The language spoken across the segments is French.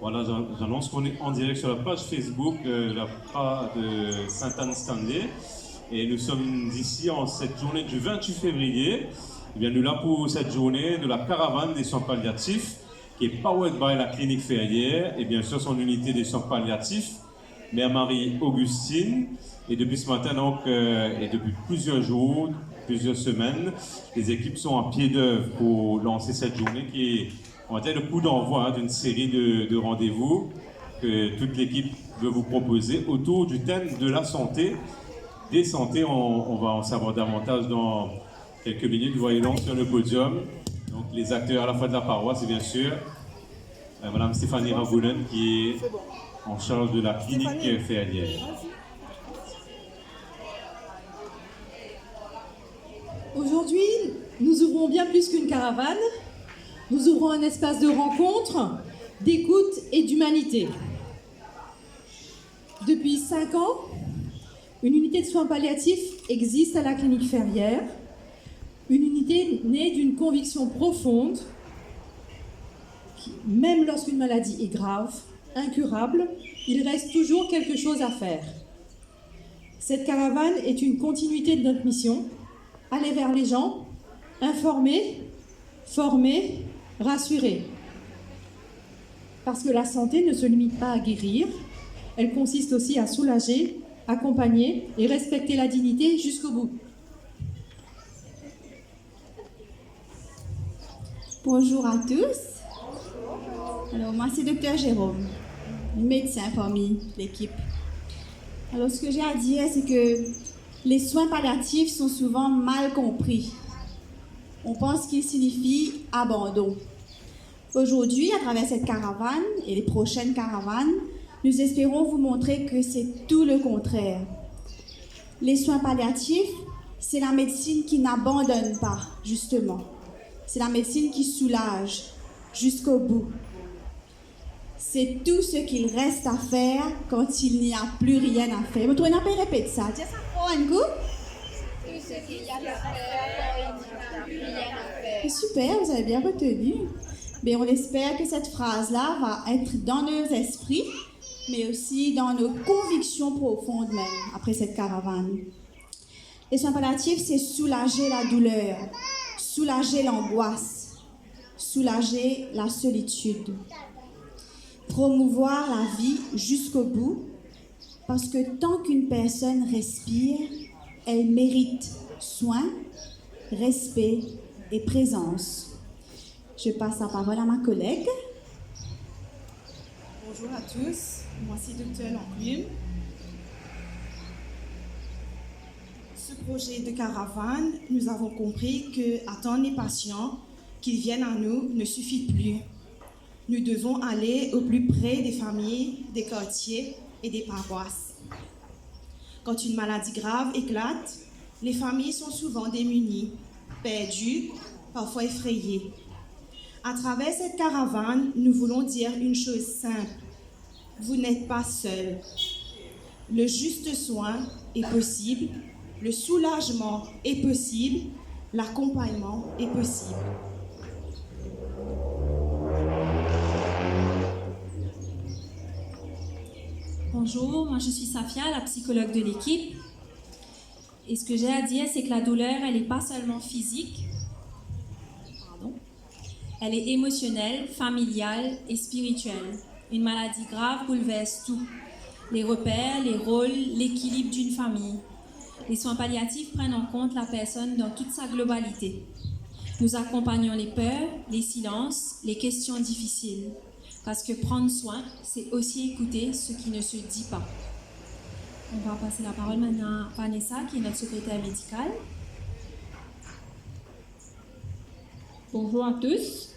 Voilà, j'annonce qu'on est en direct sur la page Facebook de la PRA de Sainte-Anne-Stanley. Et nous sommes ici en cette journée du 28 février. Eh bien, nous là pour cette journée de la caravane des soins palliatifs qui est powered by la clinique Ferrière et bien sûr son unité des soins palliatifs, Mère Marie-Augustine. Et depuis ce matin, donc, et depuis plusieurs jours, plusieurs semaines, les équipes sont à pied d'œuvre pour lancer cette journée qui est, on va dire, le coup d'envoi d'une série de rendez-vous que toute l'équipe veut vous proposer autour du thème de la santé. Des santé, on va en savoir davantage dans quelques minutes. Vous voyez donc sur le podium, donc les acteurs à la fois de la paroisse et bien sûr Madame Stéphanie Rangoulen qui est en charge de la clinique Ferrière. Aujourd'hui, nous ouvrons bien plus qu'une caravane. Nous ouvrons un espace de rencontre, d'écoute et d'humanité. Depuis 5 ans, une unité de soins palliatifs existe à la clinique Ferrière. Une unité née d'une conviction profonde qui, même lorsqu'une maladie est grave, incurable, il reste toujours quelque chose à faire. Cette caravane est une continuité de notre mission. Aller vers les gens, informer, former, rassurer. Parce que la santé ne se limite pas à guérir, elle consiste aussi à soulager, accompagner et respecter la dignité jusqu'au bout. Bonjour à tous. Alors moi c'est Dr Jérôme, médecin parmi l'équipe. Alors ce que j'ai à dire c'est que les soins palliatifs sont souvent mal compris. On pense qu'ils signifient abandon. Aujourd'hui, à travers cette caravane et les prochaines caravanes, nous espérons vous montrer que c'est tout le contraire. Les soins palliatifs, c'est la médecine qui n'abandonne pas, justement. C'est la médecine qui soulage jusqu'au bout. C'est tout ce qu'il reste à faire quand il n'y a plus rien à faire. Vous trouvez un peu répéter ça? Tiens, ça prend un coup. Tout ce qu'il y a à faire quand il n'y a plus rien à faire. Super, vous avez bien retenu. Mais on espère que cette phrase-là va être dans nos esprits, mais aussi dans nos convictions profondes même, après cette caravane. Les soins palliatifs, c'est soulager la douleur, soulager l'angoisse, soulager la solitude. Promouvoir la vie jusqu'au bout, parce que tant qu'une personne respire, elle mérite soin, respect et présence. Je passe la parole à ma collègue. Bonjour à tous, moi c'est Dr Languime. Ce projet de caravane, nous avons compris qu'attendre les patients qu'ils viennent à nous ne suffit plus. Nous devons aller au plus près des familles, des quartiers et des paroisses. Quand une maladie grave éclate, les familles sont souvent démunies, perdues, parfois effrayées. À travers cette caravane, nous voulons dire une chose simple. Vous n'êtes pas seul. Le juste soin est possible, le soulagement est possible, l'accompagnement est possible. Bonjour, moi je suis Safia, la psychologue de l'équipe. Et ce que j'ai à dire, c'est que la douleur, elle n'est pas seulement physique, elle est émotionnelle, familiale et spirituelle. Une maladie grave bouleverse tout. Les repères, les rôles, l'équilibre d'une famille. Les soins palliatifs prennent en compte la personne dans toute sa globalité. Nous accompagnons les peurs, les silences, les questions difficiles. Parce que prendre soin, c'est aussi écouter ce qui ne se dit pas. On va passer la parole maintenant à Vanessa, qui est notre secrétaire médicale. Bonjour à tous.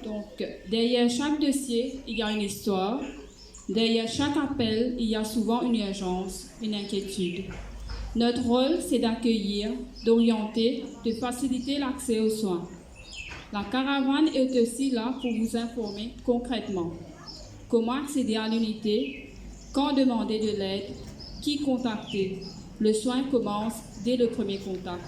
Donc, derrière chaque dossier, il y a une histoire. Derrière chaque appel, il y a souvent une urgence, une inquiétude. Notre rôle, c'est d'accueillir, d'orienter, de faciliter l'accès aux soins. La caravane est aussi là pour vous informer concrètement. Comment accéder à l'unité, quand demander de l'aide, qui contacter. Le soin commence dès le premier contact.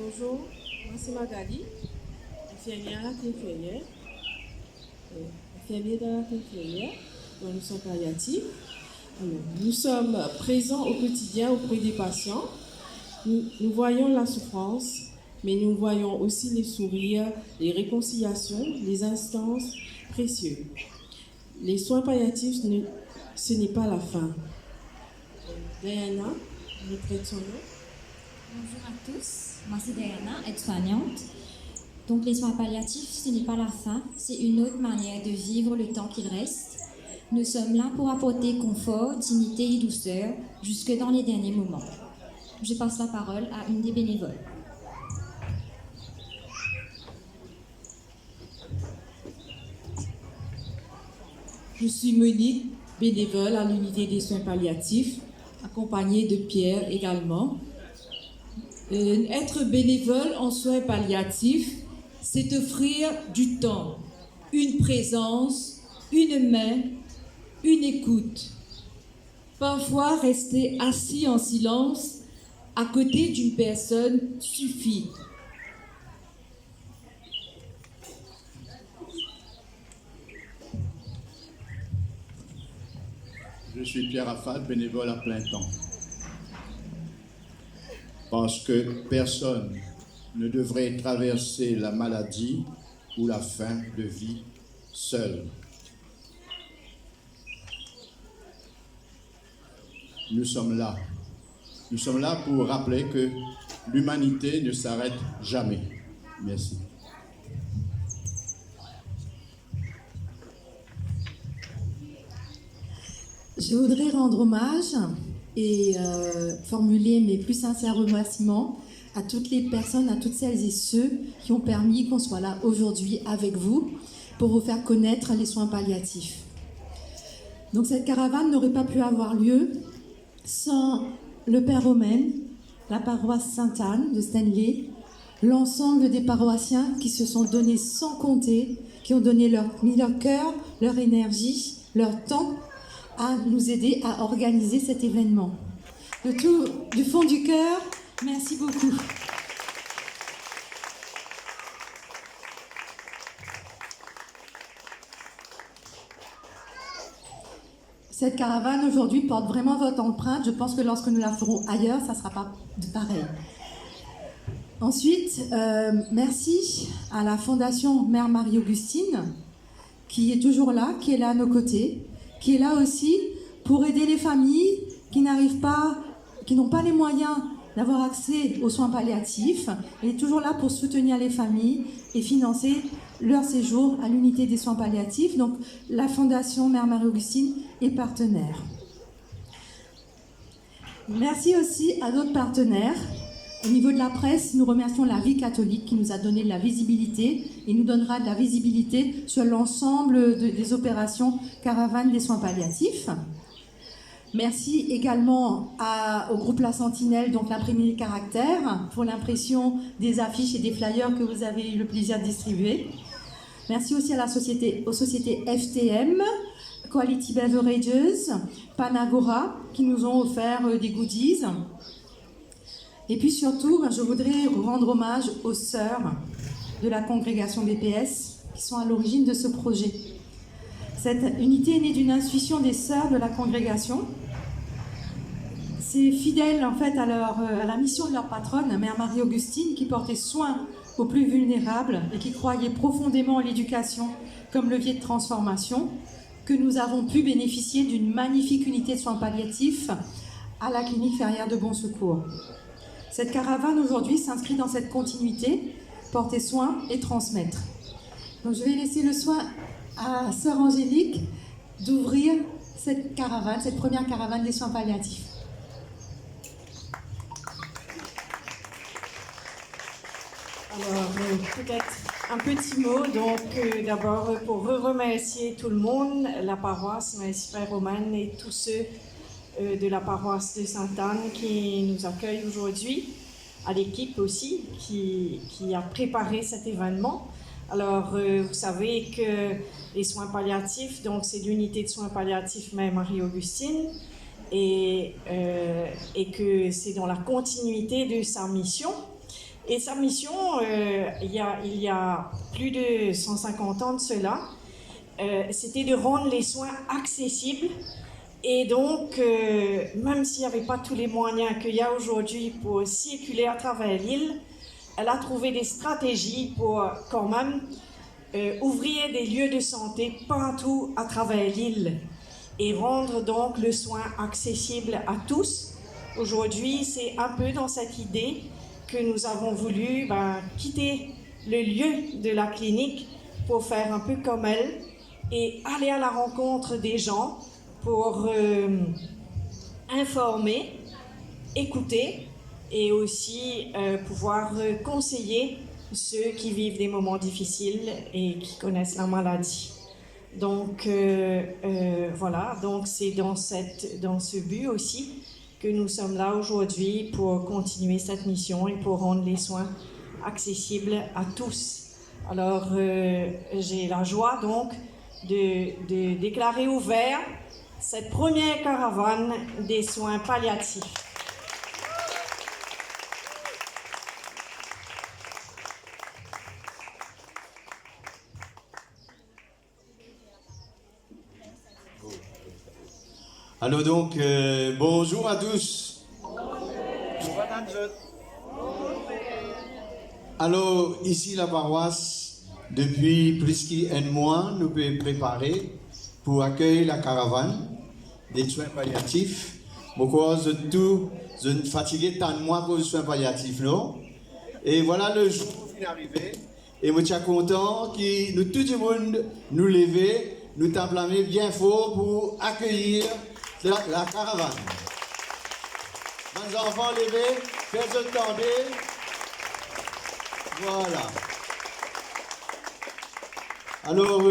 Bonjour, moi c'est Magali, infirmière à la clinique ferrière. Infirmière dans la clinique ferrière, dans le soin palliatif. Alors, nous sommes présents au quotidien auprès des patients. Nous voyons la souffrance, mais nous voyons aussi les sourires, les réconciliations, les instances précieuses. Les soins palliatifs, ce n'est pas la fin. Diana, je prête son nom. Bonjour à tous, moi c'est Diana, aide-soignante. Donc les soins palliatifs, ce n'est pas la fin, c'est une autre manière de vivre le temps qu'il reste. Nous sommes là pour apporter confort, dignité et douceur jusque dans les derniers moments. Je passe la parole à une des bénévoles. Je suis Monique, bénévole à l'unité des soins palliatifs, accompagnée de Pierre également. Être bénévole en soins palliatifs, c'est offrir du temps, une présence, une main, une écoute. Parfois, rester assis en silence à côté d'une personne suffit. Je suis Pierre Affat, bénévole à plein temps. Parce que personne ne devrait traverser la maladie ou la fin de vie seul. Nous sommes là. Nous sommes là pour rappeler que l'humanité ne s'arrête jamais. Merci. Je voudrais rendre hommage et formuler mes plus sincères remerciements à toutes les personnes, à toutes celles et ceux qui ont permis qu'on soit là aujourd'hui avec vous pour vous faire connaître les soins palliatifs. Donc cette caravane n'aurait pas pu avoir lieu sans le Père Romain, la paroisse Sainte-Anne de Stanley, l'ensemble des paroissiens qui se sont donnés sans compter, qui ont mis leur cœur, leur énergie, leur temps à nous aider à organiser cet événement. Du fond du cœur, merci beaucoup. Cette caravane aujourd'hui porte vraiment votre empreinte. Je pense que lorsque nous la ferons ailleurs, ça ne sera pas pareil. Ensuite, merci à la Fondation Mère Marie-Augustine qui est toujours là, qui est là à nos côtés, qui est là aussi pour aider les familles qui n'ont pas les moyens d'avoir accès aux soins palliatifs. Elle est toujours là pour soutenir les familles et financer leur séjour à l'unité des soins palliatifs. Donc la Fondation Mère Marie-Augustine est partenaire. Merci aussi à d'autres partenaires. Au niveau de la presse, nous remercions la Vie catholique qui nous a donné de la visibilité et nous donnera de la visibilité sur l'ensemble des opérations caravanes des soins palliatifs. Merci également au groupe La Sentinelle, donc l'imprimerie Caractère, pour l'impression des affiches et des flyers que vous avez eu le plaisir de distribuer. Merci aussi aux sociétés FTM, Quality Beverages, Panagora, qui nous ont offert des goodies. Et puis surtout, je voudrais rendre hommage aux sœurs de la congrégation BPS qui sont à l'origine de ce projet. Cette unité est née d'une intuition des sœurs de la congrégation. C'est fidèle en fait à la mission de leur patronne, Mère Marie-Augustine, qui portait soin aux plus vulnérables et qui croyait profondément en l'éducation comme levier de transformation, que nous avons pu bénéficier d'une magnifique unité de soins palliatifs à la clinique Ferrière de Bon Secours. Cette caravane aujourd'hui s'inscrit dans cette continuité, porter soin et transmettre. Donc je vais laisser le soin à Sœur Angélique d'ouvrir cette caravane, cette première caravane des soins palliatifs. Alors, peut-être un petit mot, donc d'abord pour remercier tout le monde, la paroisse, Merci Père Romain et tous ceux de la paroisse de Sainte-Anne qui nous accueillent aujourd'hui, à l'équipe aussi qui a préparé cet événement. Alors, vous savez que les soins palliatifs, donc c'est l'unité de soins palliatifs Mère Marie-Augustine et que c'est dans la continuité de sa mission. Et sa mission, il y a plus de 150 ans de cela, c'était de rendre les soins accessibles. Et donc, même s'il n'y avait pas tous les moyens qu'il y a aujourd'hui pour circuler à travers l'île, elle a trouvé des stratégies pour quand même ouvrir des lieux de santé partout à travers l'île et rendre donc le soin accessible à tous. Aujourd'hui, c'est un peu dans cette idée que nous avons voulu quitter le lieu de la clinique pour faire un peu comme elle et aller à la rencontre des gens pour informer, écouter et aussi pouvoir conseiller ceux qui vivent des moments difficiles et qui connaissent la maladie. Donc voilà, donc c'est dans ce but aussi que nous sommes là aujourd'hui pour continuer cette mission et pour rendre les soins accessibles à tous. Alors j'ai la joie donc de déclarer ouvert cette première caravane des soins palliatifs. Alors donc, bonjour à tous. Alors, ici la paroisse, depuis plus d'un mois, nous pouvons préparer pour accueillir la caravane des soins palliatifs. Pourquoi je suis fatigué tant de mois pour les soins palliatifs, non? Et voilà le jour qui est arrivé. Et je suis content que nous, tout le monde nous lever, nous t'emblâmer bien fort pour accueillir la caravane. Les enfants levés, faites attendez. Voilà. Alors,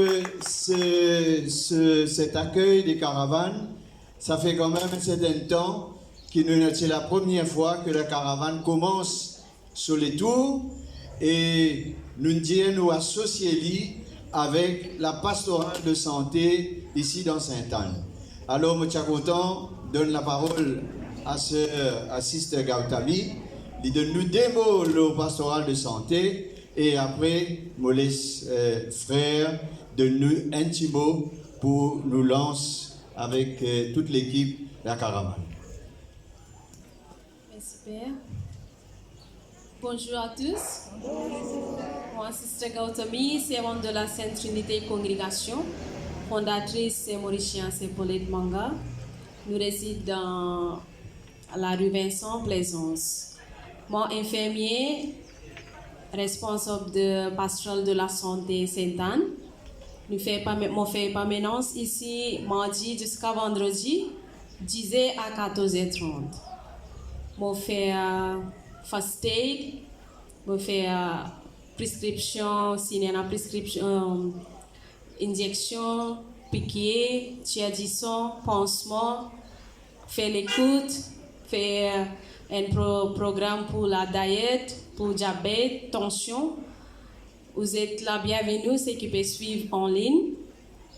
cet accueil des caravanes, ça fait quand même un certain temps que c'est la première fois que la caravane commence sur les tours et nous nous associer avec la pastorale de santé ici dans Sainte-Anne. Alors, je suis content, donne la parole à Sister Gautami, il donne nous des mots au pastoral de santé et après, je laisse frère de nous un petit mot pour nous lancer avec toute l'équipe la caravane. Merci Père. Bonjour à tous. Moi, Sister Gautami, servante de la Sainte Trinité Congrégation, fondatrice Mauricien Saint-Paulette Manga. Nous résidons dans la rue Vincent, Plaisance. Moi, infirmier, responsable de pastoral de la santé Sainte-Anne. Nous faisons permanence ici mardi jusqu'à vendredi, 10h à 14h30. Je fais first aid, je fais prescription, injection, piquet, tiadisson, pansement, faire l'écoute, faire un programme pour la diète, pour diabète, tension. Vous êtes la bienvenue, ceux qui peuvent suivre en ligne.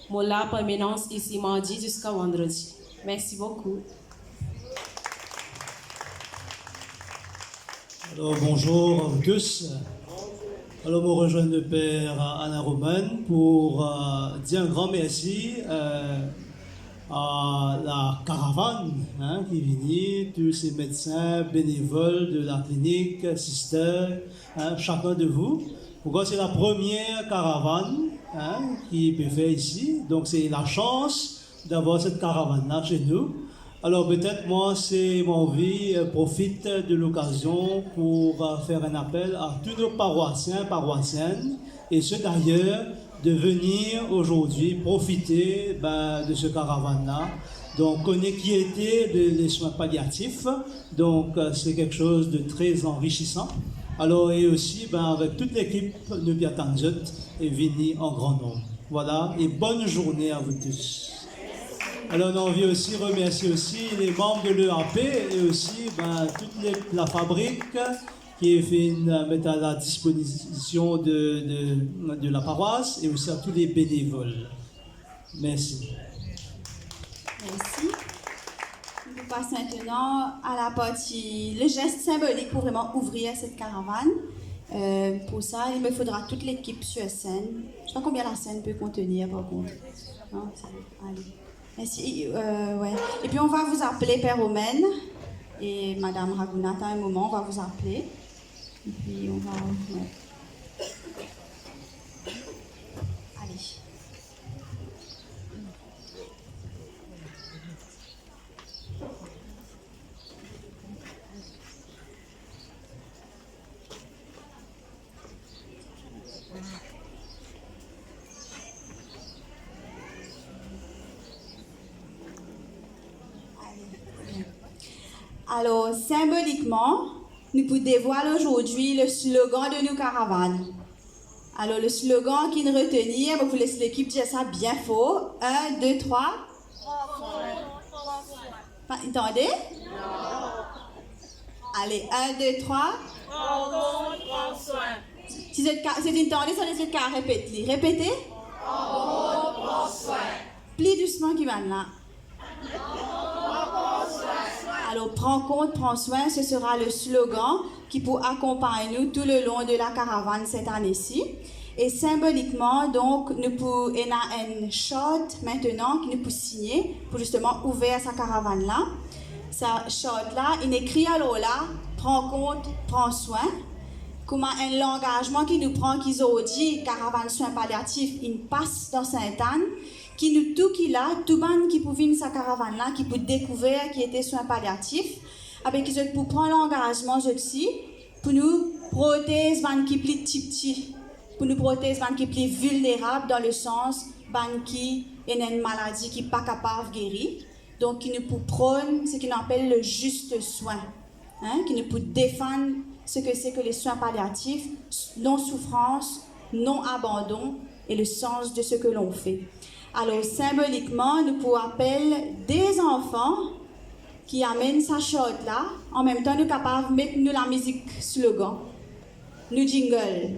Moi, la permanence ici mardi jusqu'à vendredi. Merci beaucoup. Alors bonjour à tous. Alors, je rejoins le Père Anna Roman pour dire un grand merci à la caravane qui vient, tous ces médecins bénévoles de la clinique, sisters, chacun de vous. Pourquoi c'est la première caravane qui peut faire ici. Donc c'est la chance d'avoir cette caravane-là chez nous. Alors peut-être moi, c'est mon envie, profite de l'occasion pour faire un appel à tous nos paroissiens, paroissiennes, et ceux d'ailleurs, de venir aujourd'hui profiter de ce caravane-là. Donc on est qui était les soins palliatifs, donc c'est quelque chose de très enrichissant. Alors et aussi avec toute l'équipe de Biatanzot et Vini en grand nombre. Voilà, et bonne journée à vous tous. Alors on a envie aussi remercier aussi les membres de l'EAP et aussi toute la fabrique qui est fait mettre à la disposition de la paroisse et aussi à tous les bénévoles. Merci. Merci. On passe maintenant à la partie, le geste symbolique pour vraiment ouvrir cette caravane. Pour ça, il me faudra toute l'équipe sur scène. Je ne sais pas combien la scène peut contenir par contre. Non, allez. Merci. Ouais. Et puis on va vous appeler Père Omen et Madame Ragunat à un moment, on va vous appeler. Et puis on va... Ouais. Allez. Alors, symboliquement, nous vous dévoilons aujourd'hui le slogan de nos caravanes. Alors, le slogan qui nous retenir, je vous laisse l'équipe dire ça bien fort. 1, 2, 3. Entendez? Allez, 1, 2, 3. Si vous entendez, ça les cas répéter. Répétez. Plus doucement qui va là. Alors, prends compte, prends soin, ce sera le slogan qui pour accompagner nous tout le long de la caravane cette année-ci. Et symboliquement, donc, nous pouvons un shot maintenant qui nous peut signer pour justement ouvrir sa caravane-là. Sa shot-là, il écrit alors là, prends compte, prends soin. Comment l'engagement qui nous prend, qu'ils ont dit, caravane soins palliatifs, il passe dans Sainte-Anne, qui nous tout qui là, tout ban qui pour venir sa caravane là, qui pour découvrir qui était soins palliatifs, avec qui pour prendre l'engagement aussi, pour nous protéger ban qui plus petit, pour nous protéger ban qui plus vulnérable dans le sens ban qui est une maladie qui pas capable de guérir, donc qui nous pour prône ce qu'on appelle le juste soin, hein, qui nous pour défendre ce que c'est que les soins palliatifs, non souffrance, non abandon et le sens de ce que l'on fait. Alors, symboliquement, nous pouvons appeler des enfants qui amènent sa shot là. En même temps, nous sommes capables de mettre nous la musique slogan. Nous jingle.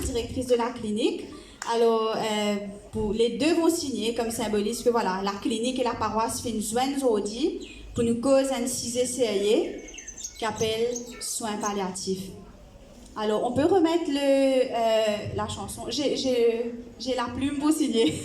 Directrice de la clinique. Alors, pour les deux vont signer comme symbolise que voilà, la clinique et la paroisse font une soin aujourd'hui pour nous causer un cisé sérieux qui appelle soins palliatifs. Alors, on peut remettre la chanson. J'ai la plume pour signer.